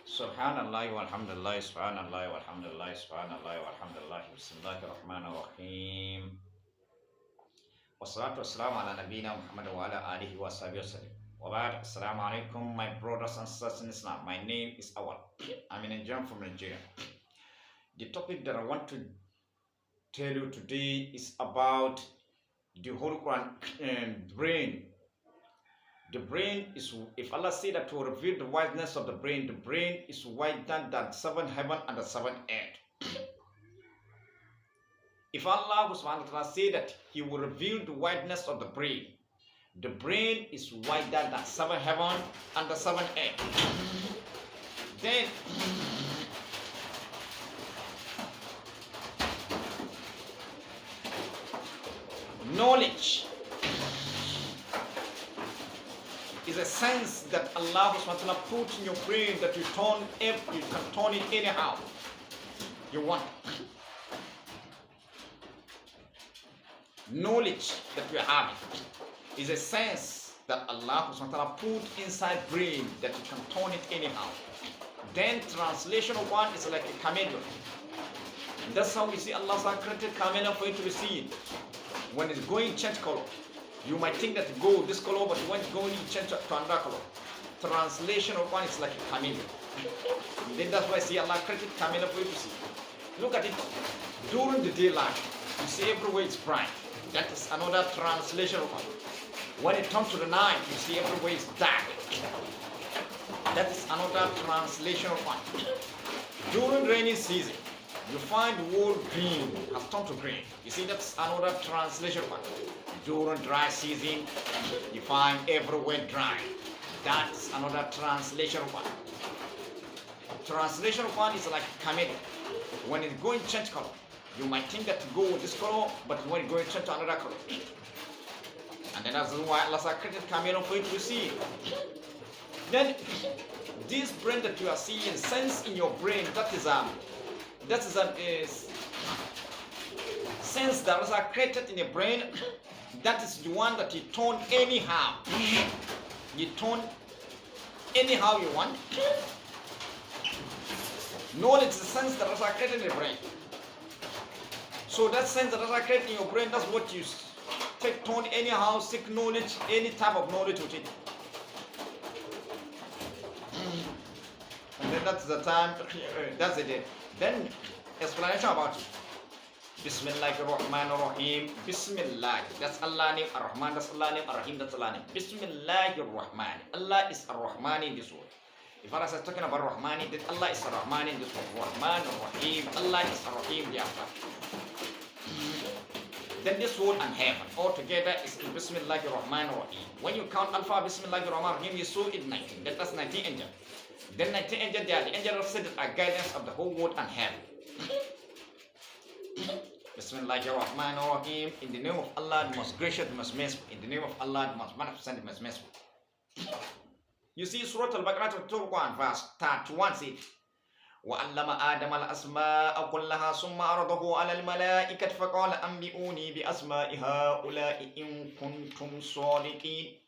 Subhanallah walhamdulillah, subhanallah walhamdulillah, subhanallah walhamdulillah, bismillahir rahmanir rahim. Wassalatu wassalamu ala nabiyyina Muhammad wa ala alihi wa sahbihi wasallam. Wa ba'd, assalamu alaikum, my brothers and sisters in Islam. My name is Awal. I'm a Nigerian from Nigeria. The topic that I want to tell you today is about the whole Quran brain. The brain is, if Allah said that to reveal the wideness of the brain is wider than seven heaven and the seven earth. If Allah subhanahu wa ta'ala said that He will reveal the wideness of the brain is wider than seven heaven and the seven earth. Then knowledge is a sense that Allah subhanahu wa ta'ala put in your brain that you can turn it anyhow you want. Knowledge that we are having is a sense that Allah subhanahu wa ta'ala put inside brain that you can turn it anyhow. Then translation of one is like a chameleon. That's how we see Allah created chameleon for you to be seen. When it's going change color, you might think that go this color, but when it's going you change to another color. Translation of one is like a chameleon. Then that's why I see Allah created chameleon for you to see. Look at it. During the daylight, you see everywhere it's bright. That is another translation of one. When it comes to the night, you see everywhere is dark. That is another translation of one. During rainy season, you find the whole green has turned to green. You see, that's another translation of one. During dry season, you find everywhere dry. That's another translation of one. Translation of one is like chameleon. When it's going to change color, you might think that to go with this color, but when it's going to change to another color. And then that's why Allah created chameleon for you to see. Then this brain that you are seeing, sense in your brain, that is sense that was created in your brain. That is the one that you turn anyhow. You turn anyhow you want. Knowledge is the sense that was created in your brain. So that sense that was created in your brain, that's what you take, turn anyhow, seek knowledge, any type of knowledge with it. And then that's the time, that's it. Then explanation about it. Bismillahir Rahmanir Rahim. Bismillah. That's Allah name Ar-Rahman. That's Allah name Ar-Rahim. That's Allah name. Bismillahir Rahman. Allah is Ar-Rahman in this word. If Allah is talking about Rahman, then Allah is Ar-Rahman in this word. Rahman Ar-Rahim. Allah is Ar-Rahim thereafter. Then this word and heaven all together is in Bismillahir Rahmanir Rahim. When you count Alpha Bismillahir Rahmanir Rahim, you saw it 19. That's 19 angels. Then 19 angels, they are the angels said that are guidance of the whole world and heaven. Bismillahirrahmanirrahim. In the name of Allah, the most gracious, the most merciful. In the name of Allah, the most magnificent, the most merciful. You see, Surah Al-Baqarah chapter 1, verse 31 says, وَعَلَّمَ آدَمَ الْأَسْمَاءَ كُلَّهَا ثُمَّ عَرَضَهُ عَلَى الْمَلَائِكَةِ فَقَالَ أَنبِئُونِي بِأَسْمَاءِ هَؤُلَاءِ إِن كُنتُمْ صَادِقِينَ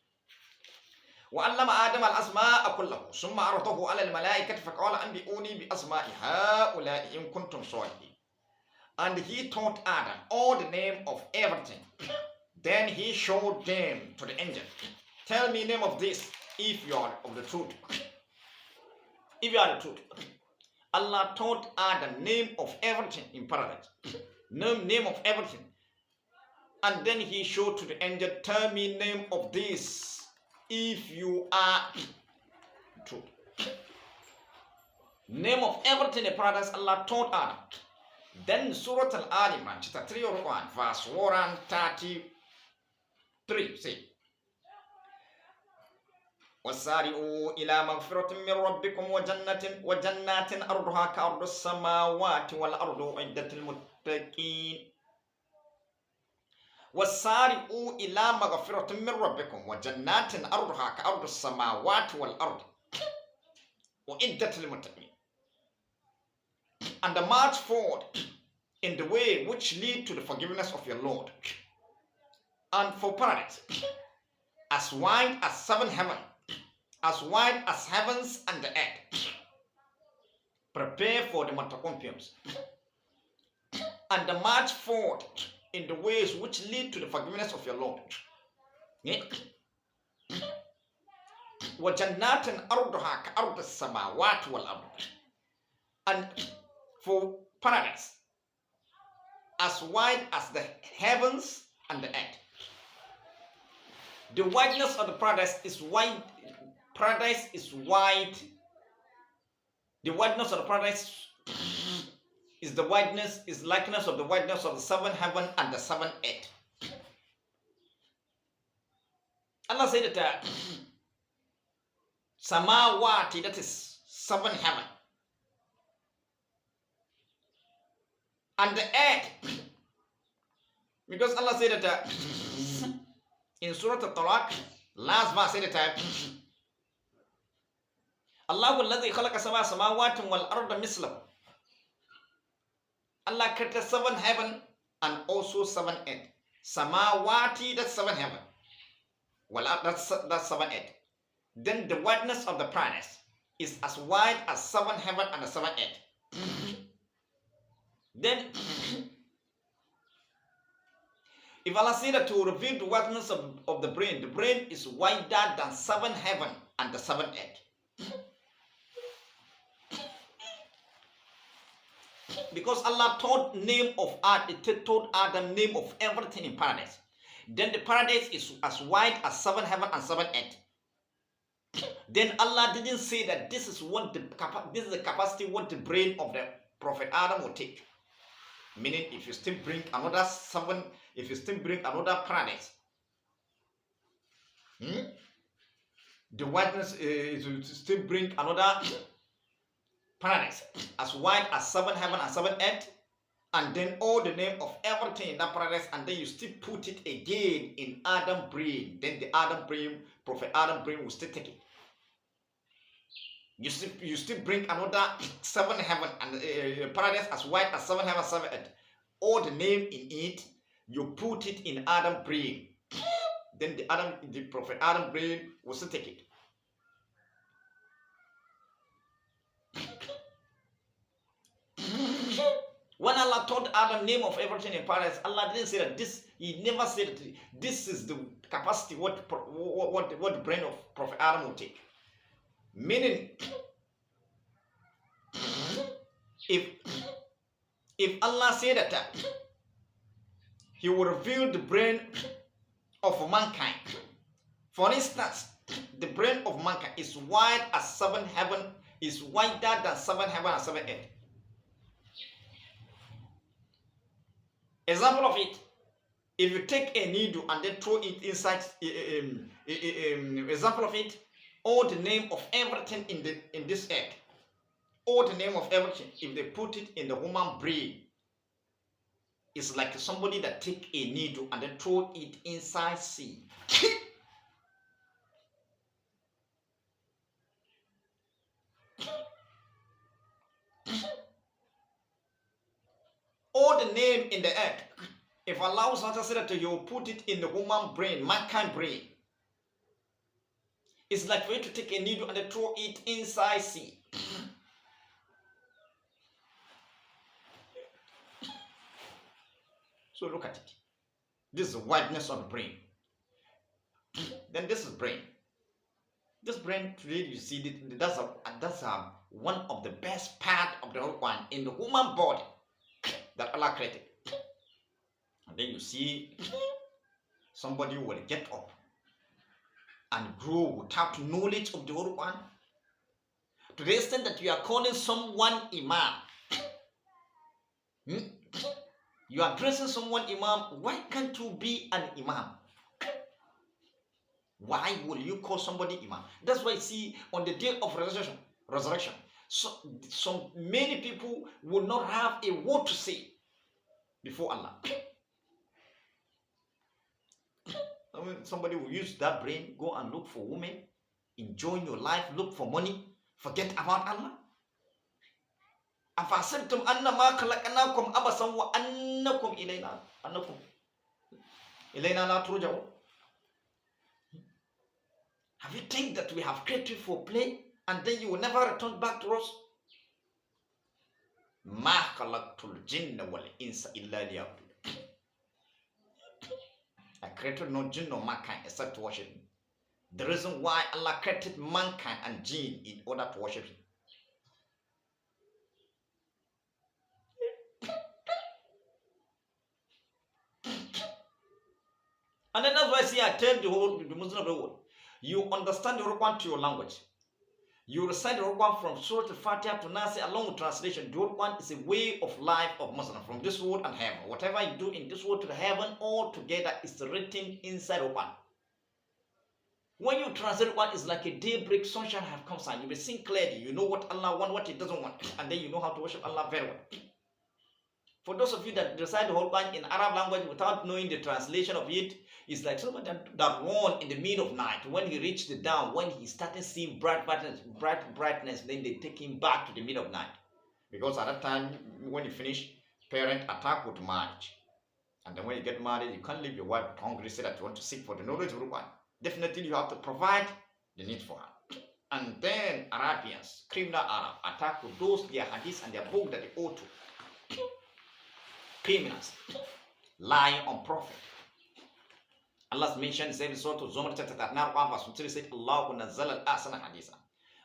وَعَلَّمَ آدَمَ الْأَسْمَاءَ كُلَّهَا ثُمَّ عَرَضَهُ عَلَى الْمَلَائِكَةِ فَقَالَ أَنبِئُونِي بِأَسْمَاءِ هَؤُلَاءِ إِن كُنتُمْ صَادِقِينَ. And he taught Adam all the name of everything. Then he showed them to the angel. Tell me name of this if you are of the truth. If you are the truth. Allah taught Adam name of everything in paradise. Name of everything. And then he showed to the angel, tell me name of this if you are true. Name of everything in paradise Allah taught Adam. Then Surah Al-Imran, chapter 3 or 1, verse 133 say, وَسَارِعُوا إِلَى مَغْفِرَةٍ مِّن رَبِّكُمْ وَجَنَّاتٍ أَرْضُهَا كَأَرْضِ السَّمَاوَاتِ وَالْأَرْضُ أُعِدَّتْ لِلْمُتَّقِينَ. وَسَارِعُوا إِلَى مَغْفِرَةٍ مِّن رَبِّكُمْ وَجَنَّاتٍ أَرْضُهَا كَأَرْضِ السَّمَاوَاتِ وَالْأَرْضِ أُعِدَّتْ لِلْمُتَّقِينَ. And march forward in the way which lead to the forgiveness of your Lord, and for paradise, as wide as seven heaven, as wide as heavens and the earth. prepare for the metacompiums, and march forward in the ways which lead to the forgiveness of your Lord. وَجَنَّاتٍ أَرْضُهَا كَأَرْضِ السَّمَاوَاتِ وَالْأَرْضِ. And for paradise, as wide as the heavens and the earth. The wideness of the paradise is wide. Paradise is wide. The wideness of the paradise is the wideness, is likeness of the wideness of the seven heaven and the seven earth. Allah said that samawati, that is seven heaven, and the earth, because Allah said that in Surah Al-Talaq, last verse said that Allahu alladhi khalaqa sab'a samawati wal arda mislahu. Allah created seven heaven and also seven earth. Samawati, that's seven heaven. Well, that's seven earth. Then the wideness of the paradise is as wide as seven heaven and the seven earth. Then, if Allah said that to reveal the wideness of the brain is wider than seven heaven and the seven earth. Because Allah told name of Adam, it told Adam name of everything in paradise. Then the paradise is as wide as seven heaven and seven earth. Then Allah didn't say that this is the capacity what the brain of the Prophet Adam will take. Meaning, if you still bring another seven, if you still bring another paradise, the wideness is to still bring another paradise as wide as seven heaven and seven earth, and then all the name of everything in that paradise, and then you still put it again in Adam brain, then the Adam brain, Prophet Adam brain will still take it. You still bring another seven heaven and paradise as wide as seven heaven, seven earth. All the name in it, you put it in Adam brain. Then the Prophet Adam brain will still take it. When Allah told Adam name of everything in paradise, Allah didn't say that this. He never said that this is the capacity what the brain of Prophet Adam will take. Meaning, if Allah said that He will reveal the brain of mankind, for instance, the brain of mankind is wide as seven heaven, is wider than seven heaven and seven earth. Example of it, if you take a needle and then throw it inside, example of it, all the name of everything in this earth, all the name of everything, if they put it in the human brain, it's like somebody that take a needle and then throw it inside sea. All the name in the earth, if Allah says that you put it in the human brain, mankind brain, it's like for you to take a needle and throw it inside sea. So look at it. This is the wideness of the brain. Then this is brain. This brain today, you see, that's one of the best part of the whole one in the human body that Allah created. And then you see somebody will get up and grow without knowledge of the whole one, to the extent that you are calling someone imam. You are addressing someone imam. Why can't you be an imam? Why will you call somebody imam? That's why you see on the day of resurrection, so many people will not have a word to say before Allah. I mean, somebody will use that brain, go and look for women, enjoy your life, look for money, forget about Allah. أَفَحْسِبْتُمْ أَنَّمَا خَلَقْنَاكُمْ عَبَثًا وَأَنَّكُمْ إِلَيْنَا لَا تُرْجَعُونَ. Have you think that we have created for play and then you will never return back to us? Ma khalaqtul jinna wal insa illa liya'budun. I created no jinn nor mankind except to worship him. The reason why Allah created mankind and jinn in order to worship him. And then that's why I see I tell the Muslim of the world, you understand the Quran to your language. You recite the Quran from Surah Al-Fatiha to Nasi along with translation. The Quran is a way of life of Muslim from this world and heaven. Whatever you do in this world to the heaven, all together is written inside the Quran. When you translate one, it's like a daybreak, sunshine have come and you will see clearly. You know what Allah wants, what He doesn't want, and then you know how to worship Allah very well. For those of you that recite the whole Quran in Arab language without knowing the translation of it, it's like someone that run in the middle of night. When he reached the down, when he started seeing bright brightness, then they take him back to the middle of night. Because at that time, when you finish, parent attack with marriage. And then when you get married, you can't leave your wife hungry, say that you want to seek for the knowledge of the Quran. Definitely you have to provide the need for her. And then Arabians, criminal Arab, attack with those, their hadiths and their book that they owe to. Criminals, lying on prophet. Allah mentioned, said in Surah Zumar chapter 39, verse 3, said, Allah nazzala al-ahsana haditha.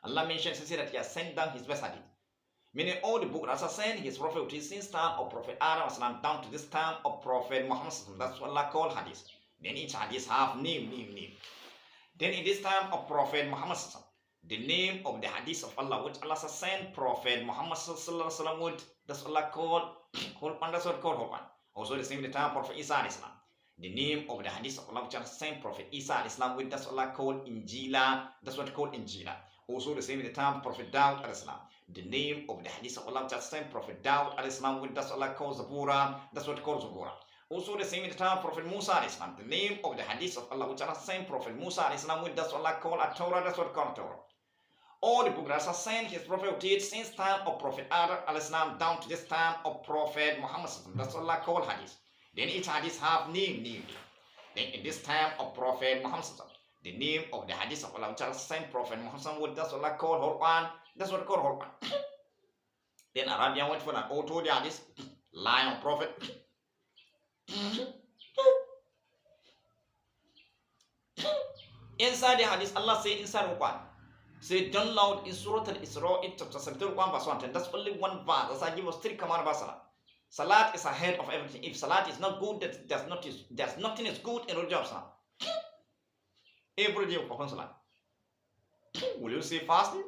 Allah mentioned, said that He has sent down His best hadith. Meaning all the book that sent His prophet with His time of Prophet Adam down to this time of Prophet Muhammad. That's what Allah called hadith. Then each hadith have name. Then in this time of Prophet Muhammad, the name of the hadith of Allah, which Allah sent Prophet Muhammad with, that's what Allah called Quran. That's what called Quran. Also the same in the time of Prophet Isa Islam. The name of the hadith of Allah, which Allah sent Prophet Isa Islam with, that's what Allah called Injila. That's what called Injila. Also the same in the time of Prophet Dawud Islam. The name of the hadith of Allah, which Allah sent Prophet Dawud Islam with, that's what Allah called Zabura. That's what called Zabura. Also the same in the time of Prophet Musa Islam. The name of the hadith of Allah, which Allah sent Prophet Musa Islam with, that's what Allah called a Torah. That's what called Torah. All the books that Allah sent His prophet with it since time of Prophet Adam Islam down to this time of Prophet Muhammad. That's what Allah called hadith. Then each hadith have name. Then in this time of Prophet Muhammad, the name of the hadith of Allah, which Allah sent Prophet Muhammad with, that's what Allah called Quran. That's what called Quran. Then Arabian went for an auto the hadith, lie on prophet. Inside the hadith, Allah say inside Quran. Say down loud in Surah Al-Isra, chapter 71, verse 110. That's only one verse. That's why I give us 3 commands about Salah. Salat is ahead of everything. If Salat is not good, there's nothing is good in religion of Salah. Every day of perform Salat. Will you say fasting?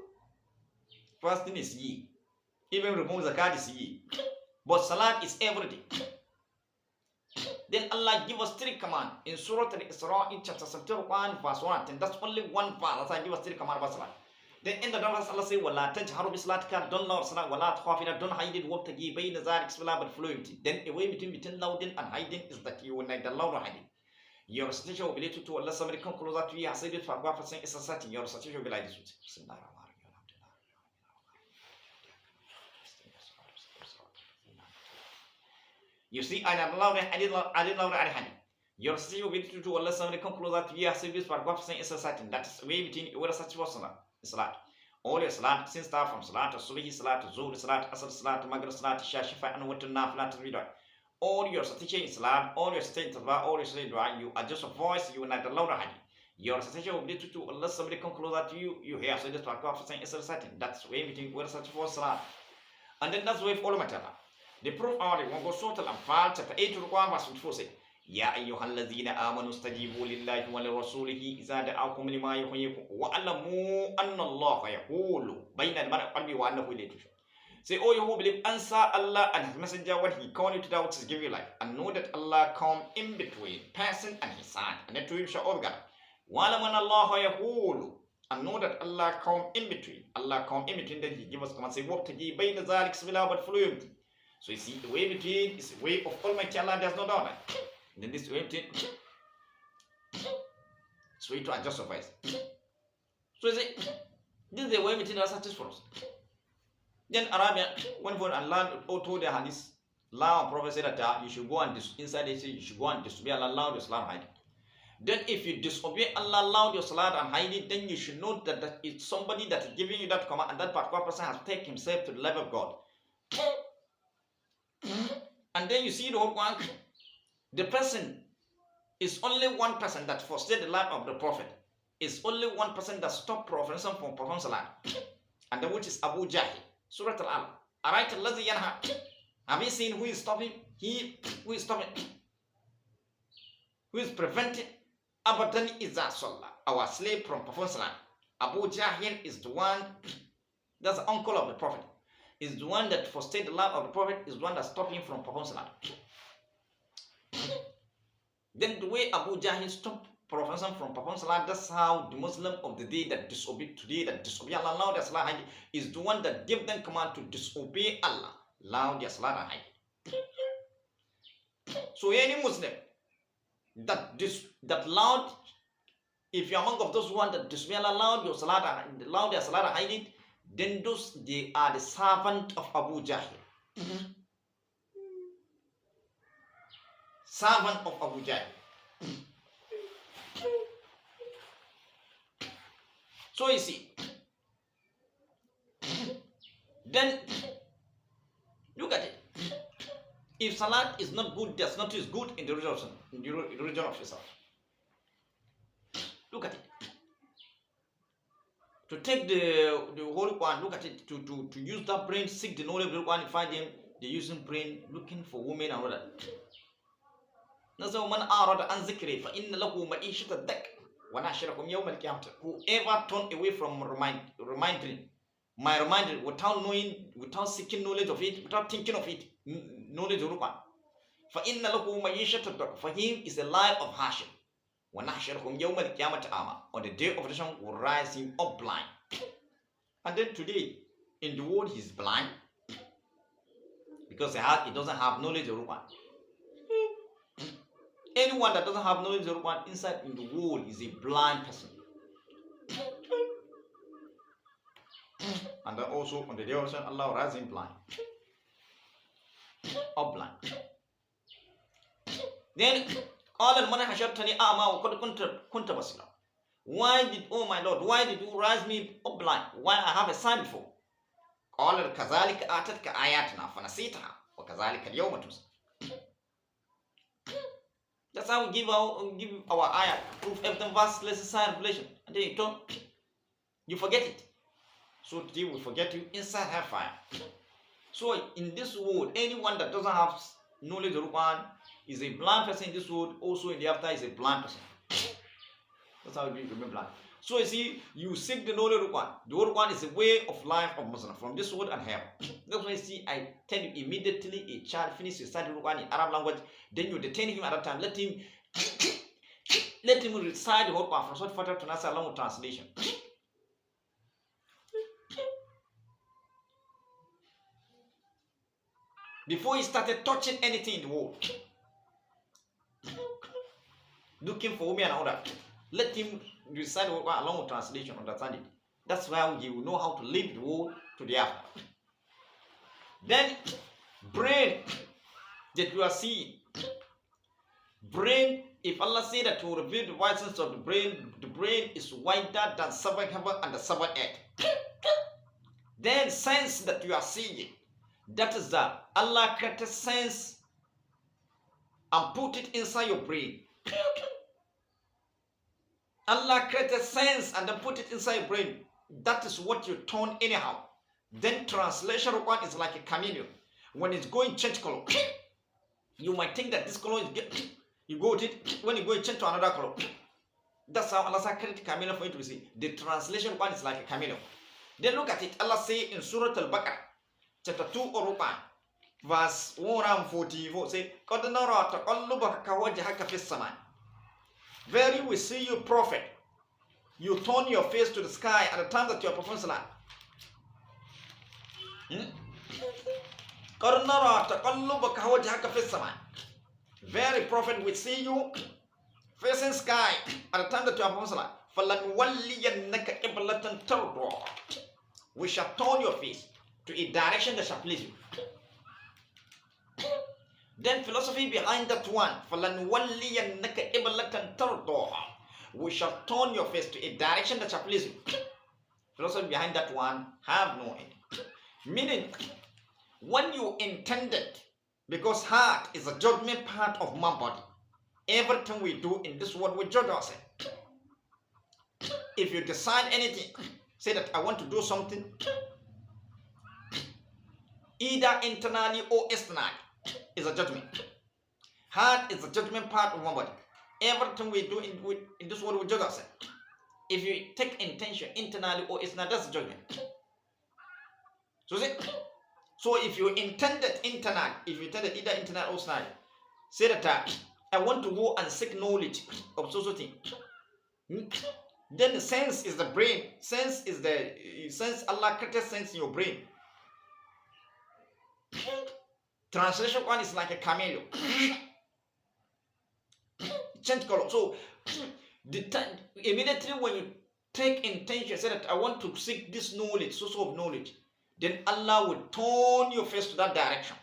Fasting is ye. Even remove zakat is ye. But Salat is every day. Then Allah give us 3 commands in Surah Al-Isra in chapter 71, verse 110. That's only one verse. That's why I give us 3 commands about Salat. Then in the verse Allah say, "Wala tajharu bi salatika, don't loud salat, wala khafina, don't hide it, wabtagi bayna zalik salat, but fluidity." Then a way between louding and hiding is that you will neither loud nor hiding. Your recitation will be related to Allah. Somebody come closer to you. I said it for God saying it's a setting. Your recitation will be like this. You see, I didn't loud and your recitation will be related to Allah. Somebody come closer to you. I said it for God saying it's a setting. That is way between where such was Salat. All your Salat, since start from Salat to Subhi, Salat to Zuhr, Salat Asr, Salat to Maghrib, Salat to Shifa, and what to Nafla to Rida. All your recitation in Salat, all your state to all your state dua, you adjust your voice, you will not allow the hadith. Your recitation will be to unless somebody come closer to you, you hear. So just talk about saying it's a setting. That's way between where such for Salat. And then that's way for all matter. The proof are the one go Surah Al-Anfal, chapter 8 to 1, verse 24 say. يا أيها الذين آمنوا استجيبوا لله ولرسوله إذا دعاكم لما يحييكم وَاعْلَمُوا أن الله يحول بين المرء وقلبه وأنه إليه تشركون. Say, oh, you who believe, answer Allah and His Messenger when He called you to that which is give you life, and know that Allah come in between person and His son, and then to Him shall all be gathered. وَاعْلَمُوا أن الله يحول, and know that Allah come in between. Allah come in between. Then He give us command. Say, وَابْتَغِي بَيْنَ ذَلِكَ سَبِيلًا, but follow Him. So you see, the way between is the way of Almighty Allah. There's no doubt. Then this way between, it's way to adjust your voice. So you see, this is the way between us for us. Then Arabian went for and learned or told the hadith. Allah Prophet said that you should go and inside it, you should go and disobey Allah, loud your salat hide. Then if you disobey Allah, loud your salat and hide it, then you should know that it's somebody that is giving you that command, and that particular person has taken himself to the level of God. And then you see the whole one, the person is only one person that forsake the life of the Prophet. It's only one person that stopped Prophet from performing salat. And then which is Abu Jahl. Surah Al-Alaq. Alright, Allazi yanha. Have you seen who is stopping? Who is stopping? Who is preventing? Abadan Iza Sallah, our slave from performing salat. Abu Jahl is the one, that's the uncle of the Prophet. Is the one that forsake the life of the Prophet, is the one that stopped him from performing salat. Then the way Abu Jahl stopped Prophet from performing salat, that's how the Muslim of the day that disobey Allah, allow their salat, is the one that give them command to disobey Allah, allow their salat. So any Muslim that loud, if you're among of those one that disobey Allah, allow their salat hiding, then those they are the servant of Abu Jahl. Servant of Abu Jahl. So you see, then look at it. If salat is not good, that's not as good in the religion of Islam. Look at it. To take the Holy Quran, look at it, to use that brain, seek the knowledge of the Quran, find them, they're using brain, looking for women and all that. Whoever turned away from my reminder without knowing, without seeking knowledge of it, without thinking of it, knowledge of Quran. For him is a life of hardship. On the day of resurrection will rise him up blind. And then today, in the world, he's blind because he doesn't have knowledge of Quran. Anyone that doesn't have knowledge of Quran inside in the world is a blind person. And then also on the day of resurrection, Allah will rise him blind. Up blind. Then why did, oh my Lord, why did you rise me up blind? Why I have a sign before? That's how we give our ayat, proof, evidence, verse, lesson, sign, revelation. And then you forget it. So today we forget you inside hellfire. So in this world, anyone that doesn't have knowledge of Quran is a blind person in this world, also in the after is a blind person. That's how we remain blind. So you see, you seek the knowledge of Quran. The word Quran is a way of life of Muslim from this world and hell. That's why you see, I tell you immediately a child finishes his study Quran in Arab language, then you detain him at that time. Let him recite the whole Quran from Surah Fatah to Nasr along with translation. Before he started touching anything in the world, looking for women and all that, let him recite along with translation, understand it. That's why he will know how to live the world to the after. Then, brain that you are seeing, brain, if Allah say that to reveal the whiteness of the brain is wider than 7 heaven and the 7 earth. Then, sense that you are seeing, that is that Allah created sense and put it inside your brain. Allah created sense and then put it inside your brain. That is what you turn anyhow. Then translation of one is like a chameleon. When it's going change color, you might think that this color is you go with it, when you go change to another color. That's how Allah created chameleon for you to see. The translation of one is like a chameleon. Then look at it. Allah say in Surah Al-Baqarah, chapter 2 or verse 144, say, Very we see you, prophet. You turn your face to the sky at the time that you are performing salat. Very prophet, we see you facing sky at the time that you are performing salat. We shall turn your face to a direction that shall please you. Then philosophy behind that one, we shall turn your face to a direction that shall please you. Philosophy behind that one have no end. Meaning, when you intended Because heart is a judgment part of my body. Everything we do in this world, we judge ourselves. If you decide anything, say that I want to do something, either internally or externally, is a judgment. Heart is a judgment part of my body. Everything we do in this world, we judge ourselves. If you take intention internally or externally, that's a judgment. So if you intended internally, if you intended either internal or external, say that I want to go and seek knowledge of so thing. Then the sense is the brain. Sense is the sense. Allah created sense in your brain. Translation one is like a chameleon. Change color. So immediately when you take intention, say that I want to seek this knowledge, source of knowledge, then Allah will turn your face to that direction.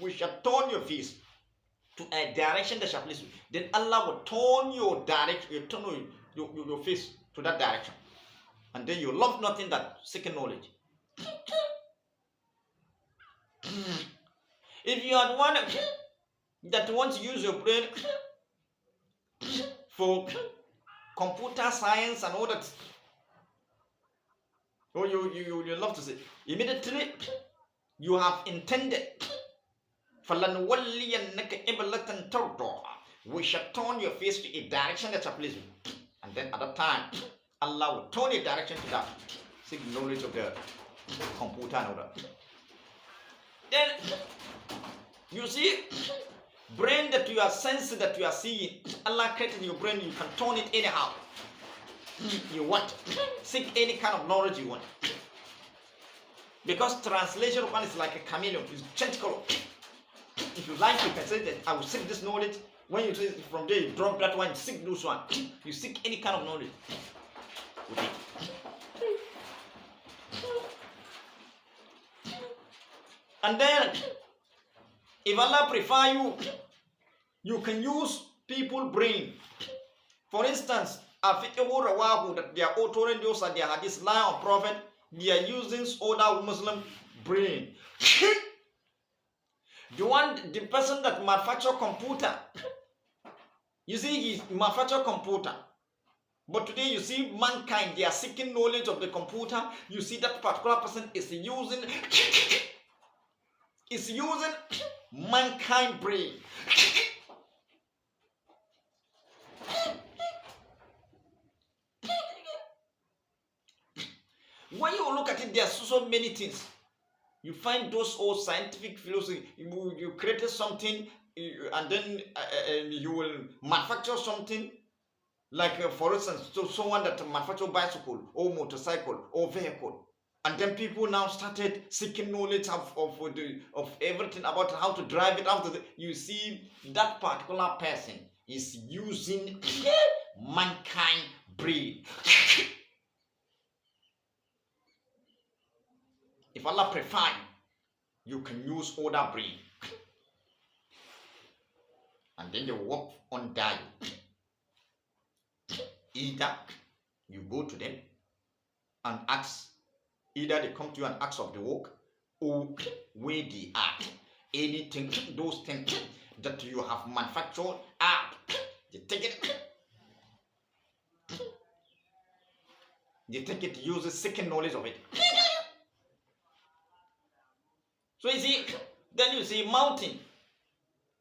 We shall turn your face to a direction that shall please you. Then Allah will turn your direction, your face to that direction. And then you love nothing that seeking knowledge. If you are the one that wants to use your brain for computer science and all that, or you love to say, immediately you have intended, we shall turn your face to a direction that shall please you. And then at that time, Allah will turn your direction to that. Seek knowledge of the computer and all that. Then you see, brain that you are sensing, that you are seeing, Allah created your brain, you can turn it anyhow you want. Seek any kind of knowledge you want. Because translation one is like a chameleon, it's change color. If you like, you can say that I will seek this knowledge. When you say from there, you drop that one, seek this one. You seek any kind of knowledge. Okay. And then, if Allah prefer you, you can use people brain. For instance, that they are authoring those and their hadith line of prophet, they are using other Muslim brain. The person that manufacture computer, you see, he manufacture computer. But today you see mankind, they are seeking knowledge of the computer. You see that particular person is using mankind brain. When you look at it, there are so many things. You find those old scientific philosophy. You created something, and then you will manufacture something. Like for instance, someone that manufacture bicycle or motorcycle or vehicle, and then people now started seeking knowledge of everything about how to drive it. You see that particular person is using mankind brain. If Allah prefer you can use other brain, and then they work on that. Either you go to them and ask, either they come to you and ask of the work, or where they are. Anything, those things that you have manufactured, they take it. They take it, use the second knowledge of it. So you see, then you see mountain.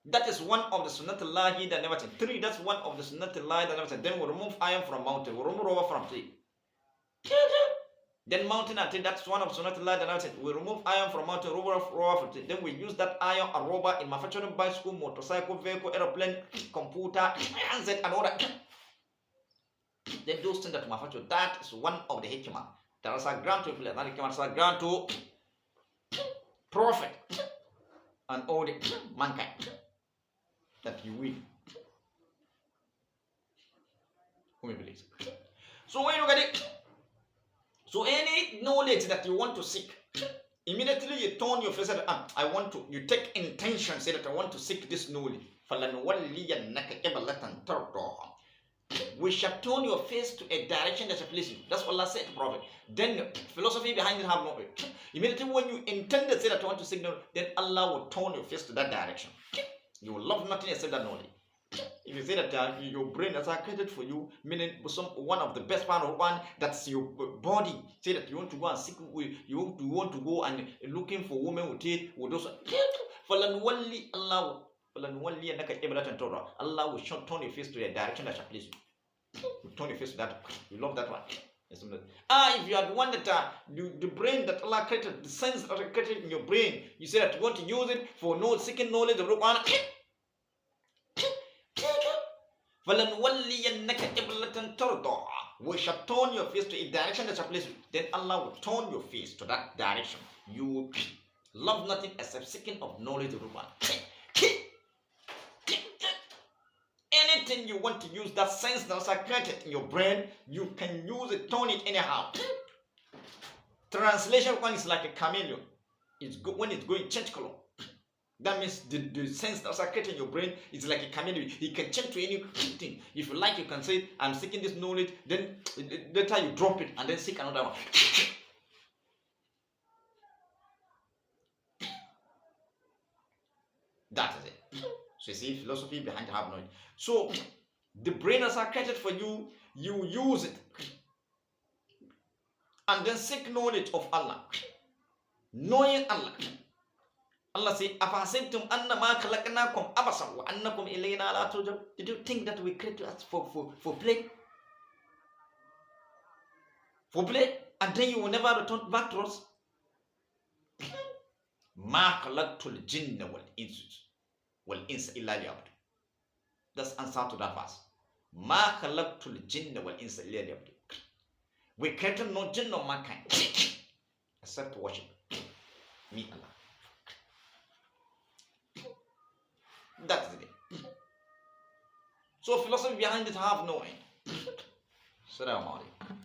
That is one of the sunnatullahi that never change. 3, that's one of the sunnatullahi that never change. Then we remove iron from mountain, we remove rubber from tree. Then mountain and tree, that's one of sunnatullahi that never change. We remove iron from mountain, rubber from tree. Then we use that iron and rubber in manufacturing bicycle, motorcycle, vehicle, aeroplane, computer, handset, and all that. Then those things that manufacture, that is one of the hikmah. That is a grant to that is a grant to prophet and all the mankind. That you will. So when you look at it, so any knowledge that you want to seek, immediately you turn your face and you take intention, say that I want to seek this knowledge. we shall turn your face to a direction that shall please you. That's what Allah said to Prophet. Then philosophy behind it have no. Immediately when you intend to say that you want to signal, then Allah will turn your face to that direction. You will love nothing except that knowledge. If you say that your brain is created for you, meaning one of the best part of one, that's your body. Say that you want to go and seek, you want to go and looking for women with it, with those. Allah will turn your face to a direction that shall please you. Turn your face to that. You love that one. If you are the one that the brain that Allah created, the sense that Allah created in your brain, you say that you want to use it for seeking knowledge of the Quran. We shall turn your face to a direction that shall please you. Then Allah will turn your face to that direction. You love nothing except seeking of knowledge of the Quran. Anything you want to use, that sense that is created in your brain, you can use it, turn it anyhow. Translation one is like a chameleon. It's good when it's going change color. That means the sense that's created in your brain is like a chameleon. It can change to anything. If you like, you can say, I'm seeking this knowledge, then later you drop it and then seek another one. That is it. So you see, philosophy behind have knowledge. So the brain is created for you, you use it. And then seek knowledge of Allah. Knowing Allah. Allah says, "Afasibtum annama khalaqnakum abasan wa annakum ilayna la turja'un." Did you think that we created us for play? For play? And then you will never return back to us? Ma khalaqtul jinna wal insa illa liya'budun. That's answer to that verse. Ma khalaqtul jinna wal insa illa liya'budun. We created no jinn nor mankind except to worship me, Allah. That's it. So philosophy behind it have no end. Assalamu alaikum.